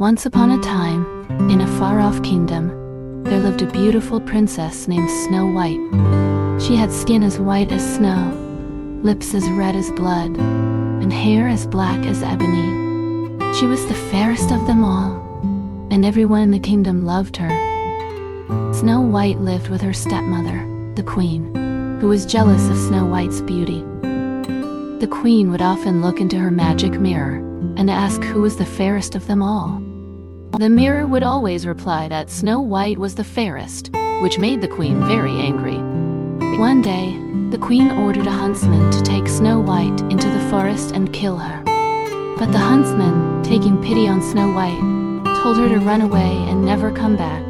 Once upon a time, in a far-off kingdom, there lived a beautiful princess named Snow White. She had skin as white as snow, lips as red as blood, and hair as black as ebony. She was the fairest of them all, and everyone in the kingdom loved her. Snow White lived with her stepmother, the queen, who was jealous of Snow White's beauty. The queen would often look into her magic mirror and ask who was the fairest of them all. The mirror would always reply that Snow White was the fairest, which made the queen very angry. One day, the queen ordered a huntsman to take Snow White into the forest and kill her. But the huntsman, taking pity on Snow White, told her to run away and never come back.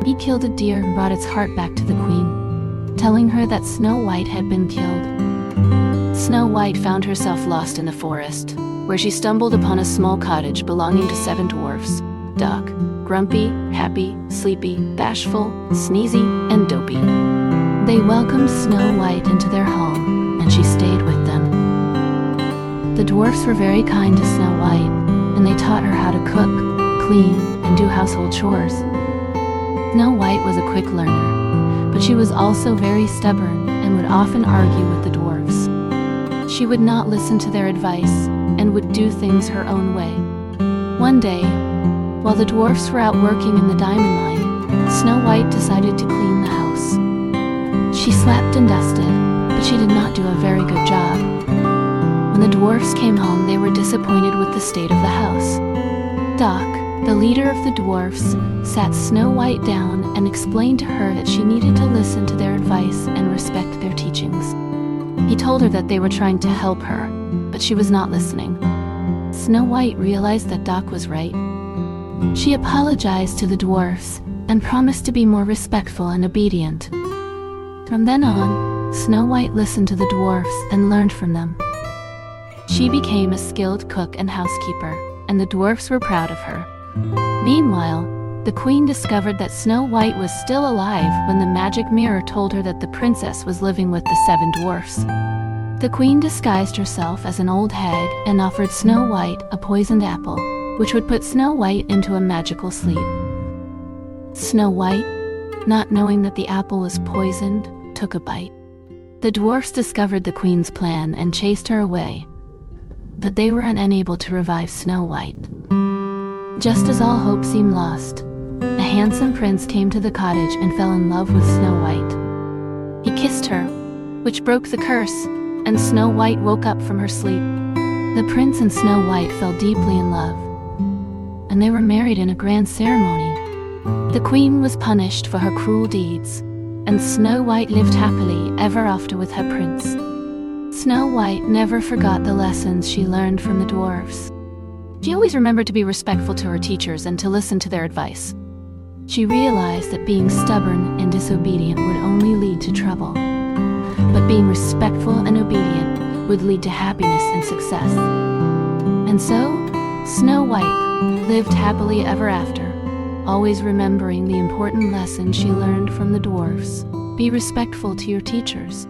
He killed a deer and brought its heart back to the queen, telling her that Snow White had been killed. Snow White found herself lost in the forest, where she stumbled upon a small cottage belonging to 7 dwarfs: Duck, Grumpy, Happy, Sleepy, Bashful, Sneezy, and Dopey. They welcomed Snow White into their home, and she stayed with them. The dwarfs were very kind to Snow White, and they taught her how to cook, clean, and do household chores. Snow White was a quick learner, but she was also very stubborn and would often argue with the dwarfs. She would not listen to their advice and would do things her own way. One day, while the dwarfs were out working in the diamond mine, Snow White decided to clean the house. She swept and dusted, but she did not do a very good job. When the dwarfs came home, they were disappointed with the state of the house. Duck, the leader of the dwarfs, sat Snow White down and explained to her that she needed to listen to their advice and respect their teachings. He told her that they were trying to help her, but she was not listening. Snow White realized that Duck was right. She apologized to the dwarfs and promised to be more respectful and obedient. From then on, Snow White listened to the dwarfs and learned from them. She became a skilled cook and housekeeper, and the dwarfs were proud of her. Meanwhile, the queen discovered that Snow White was still alive when the magic mirror told her that the princess was living with the 7 dwarfs. The queen disguised herself as an old hag and offered Snow White a poisoned apple, which would put Snow White into a magical sleep. Snow White, not knowing that the apple was poisoned, took a bite. The dwarfs discovered the queen's plan and chased her away, but they were unable to revive Snow White. Just as all hope seemed lost, a handsome prince came to the cottage and fell in love with Snow White. He kissed her, which broke the curse, and Snow White woke up from her sleep. The prince and Snow White fell deeply in love, and they were married in a grand ceremony. The queen was punished for her cruel deeds, and Snow White lived happily ever after with her prince. Snow White never forgot the lessons she learned from the dwarfs. She always remembered to be respectful to her teachers and to listen to their advice. She realized that being stubborn and disobedient would only lead to trouble, but being respectful and obedient would lead to happiness and success. And so, Snow White lived happily ever after, always remembering the important lesson she learned from the dwarfs. Be respectful to your teachers.